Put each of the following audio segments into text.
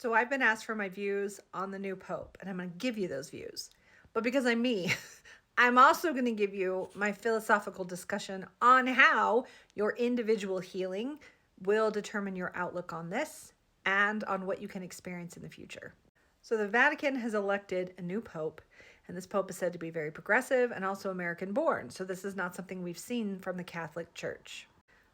So I've been asked for my views on the new Pope, and I'm going to give you those views. But because I'm me, I'm also going to give you my philosophical discussion on how your individual healing will determine your outlook on this and on what you can experience in the future. So the Vatican has elected a new Pope, and this Pope is said to be very progressive and also American born. So this is not something we've seen from the Catholic Church.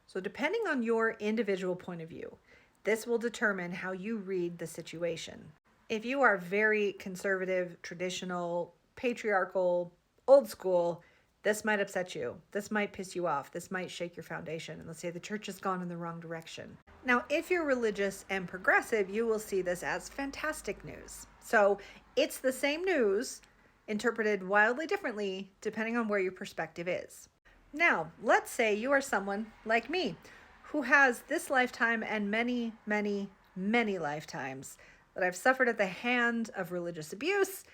So depending on your individual point of view, this will determine how you read the situation. If you are very conservative, traditional, patriarchal, old school, this might upset you. This might piss you off. This might shake your foundation. And let's say the church has gone in the wrong direction. Now, if you're religious and progressive, you will see this as fantastic news. So it's the same news interpreted wildly differently depending on where your perspective is. Now, let's say you are someone like me who has this lifetime and many, many, many lifetimes that I've suffered at the hand of religious abuse.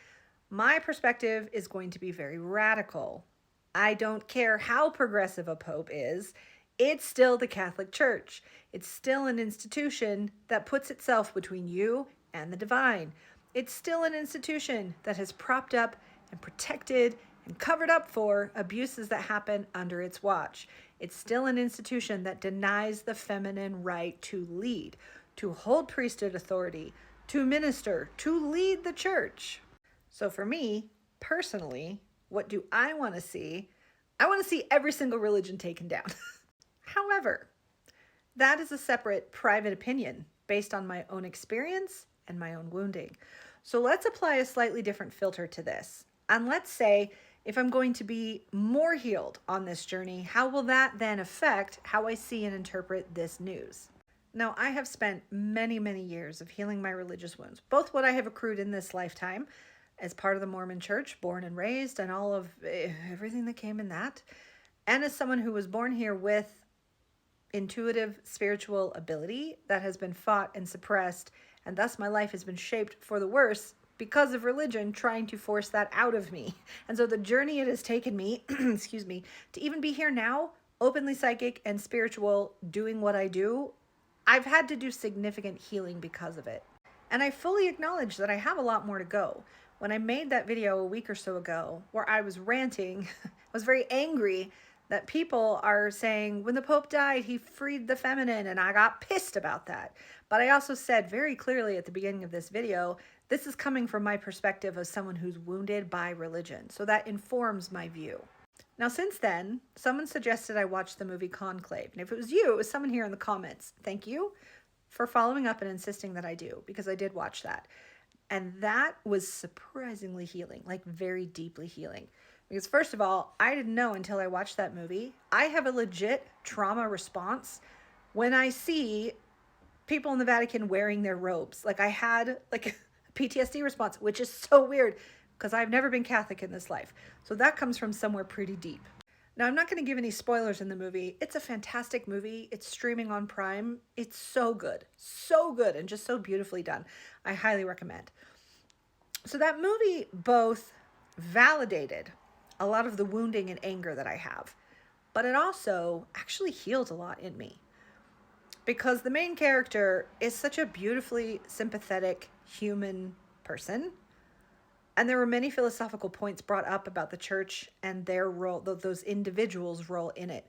My perspective is going to be very radical. I don't care how progressive a pope is. It's still the Catholic Church. It's still an institution that puts itself between you and the divine. It's still an institution that has propped up and protected and covered up for abuses that happen under its watch. It's still an institution that denies the feminine right to lead, to hold priesthood authority, to minister, to lead the church. So for me, personally, what do I want to see? I want to see every single religion taken down. However, that is a separate private opinion based on my own experience and my own wounding. So let's apply a slightly different filter to this. And let's say if I'm going to be more healed on this journey, how will that then affect how I see and interpret this news? Now, I have spent many, many years of healing my religious wounds, both what I have accrued in this lifetime as part of the Mormon Church, born and raised, and all of everything that came in that, and as someone who was born here with intuitive spiritual ability that has been fought and suppressed, and thus my life has been shaped for the worse because of religion trying to force that out of me. And so the journey it has taken me, excuse me, to even be here now, openly psychic and spiritual, doing what I do, I've had to do significant healing because of it. And I fully acknowledge that I have a lot more to go. When I made that video a week or so ago, where I was ranting, I was very angry that people are saying, when the Pope died, he freed the feminine, and I got pissed about that. But I also said very clearly at the beginning of this video, this is coming from my perspective as someone who's wounded by religion. So that informs my view. Now, since then, someone suggested I watch the movie Conclave. And if it was you, it was someone here in the comments. Thank you for following up and insisting that I do, because I did watch that. And that was surprisingly healing, like very deeply healing. Because first of all, I didn't know until I watched that movie. I have a legit trauma response when I see people in the Vatican wearing their robes. Like I had like a PTSD response, which is so weird because I've never been Catholic in this life. So that comes from somewhere pretty deep. Now, I'm not going to give any spoilers in the movie. It's a fantastic movie. It's streaming on Prime. It's so good, and just so beautifully done. I highly recommend. So that movie both validated a lot of the wounding and anger that I have, but it also actually healed a lot in me because the main character is such a beautifully sympathetic human person. And there were many philosophical points brought up about the church and their role, those individuals' role in it.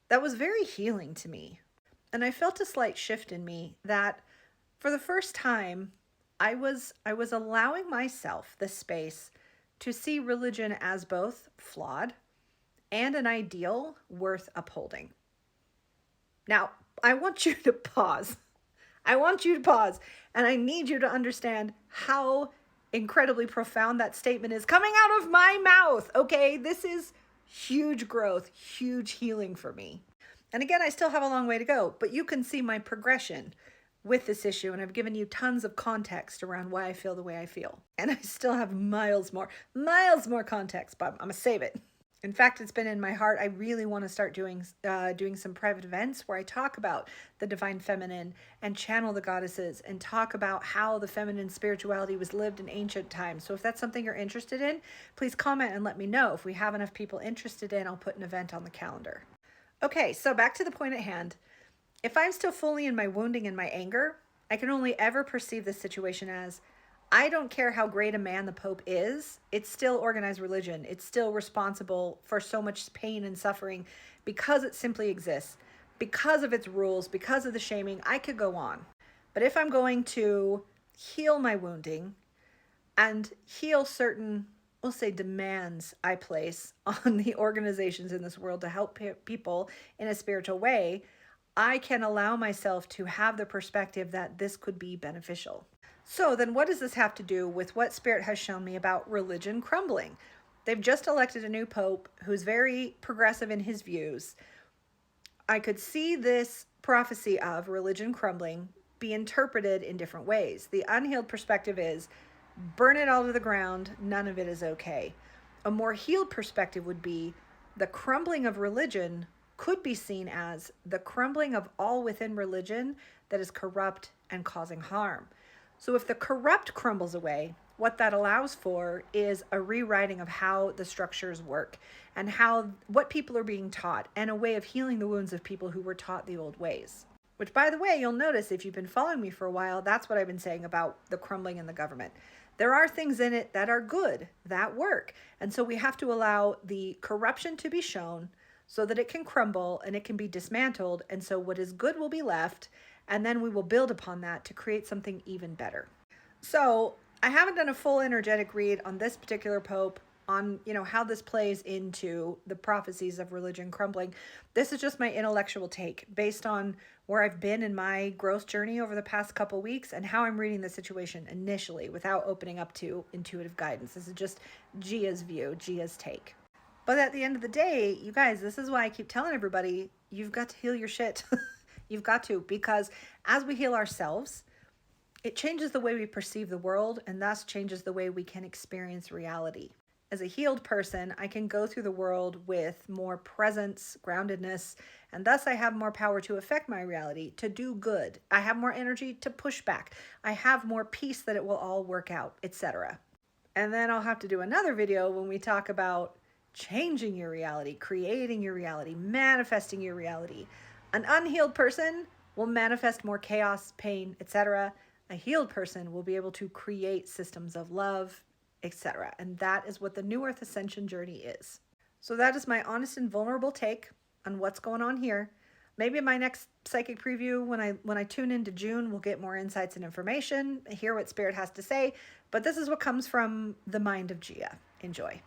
That was very healing to me. And I felt a slight shift in me that for the first time, I was allowing myself the space to see religion as both flawed and an ideal worth upholding. Now, I want you to pause. I want you to pause, and I need you to understand how incredibly profound that statement is coming out of my mouth. Okay, this is huge growth, huge healing for me. And again, I still have a long way to go, but you can see my progression with this issue, and I've given you tons of context around why I feel the way I feel. And I still have miles more context, but I'm gonna save it. In fact, it's been in my heart. I really want to start doing some private events where I talk about the divine feminine and channel the goddesses and talk about how the feminine spirituality was lived in ancient times. So if that's something you're interested in, please comment and let me know. If we have enough people interested in, I'll put an event on the calendar. Okay, so back to the point at hand. If I'm still fully in my wounding and my anger, I can only ever perceive this situation as, I don't care how great a man the Pope is, it's still organized religion. It's still responsible for so much pain and suffering because it simply exists, because of its rules, because of the shaming. I could go on. But if I'm going to heal my wounding and heal certain, we'll say, demands I place on the organizations in this world to help people in a spiritual way, I can allow myself to have the perspective that this could be beneficial. So then what does this have to do with what Spirit has shown me about religion crumbling? They've just elected a new pope who's very progressive in his views. I could see this prophecy of religion crumbling be interpreted in different ways. The unhealed perspective is, burn it all to the ground, none of it is okay. A more healed perspective would be, the crumbling of religion could be seen as the crumbling of all within religion that is corrupt and causing harm. So if the corrupt crumbles away, what that allows for is a rewriting of how the structures work and what people are being taught, and a way of healing the wounds of people who were taught the old ways. Which, by the way, you'll notice if you've been following me for a while, that's what I've been saying about the crumbling in the government. There are things in it that are good, that work. And so we have to allow the corruption to be shown so that it can crumble and it can be dismantled. And so what is good will be left. And then we will build upon that to create something even better. So I haven't done a full energetic read on this particular pope, on how this plays into the prophecies of religion crumbling. This is just my intellectual take based on where I've been in my growth journey over the past couple weeks and how I'm reading the situation initially without opening up to intuitive guidance. This is just Gia's view, Gia's take. But at the end of the day, you guys, this is why I keep telling everybody, you've got to heal your shit. You've got to, because as we heal ourselves, it changes the way we perceive the world, and thus changes the way we can experience reality. As a healed person, I can go through the world with more presence, groundedness, and thus I have more power to affect my reality, to do good. I have more energy to push back. I have more peace that it will all work out, etc. And then I'll have to do another video when we talk about changing your reality, creating your reality, manifesting your reality. An unhealed person will manifest more chaos, pain, etc. A healed person will be able to create systems of love, etc. And that is what the New Earth Ascension journey is. So that is my honest and vulnerable take on what's going on here. Maybe in my next psychic preview, when I tune into June, we'll get more insights and information, hear what Spirit has to say. But this is what comes from the mind of Gia. Enjoy.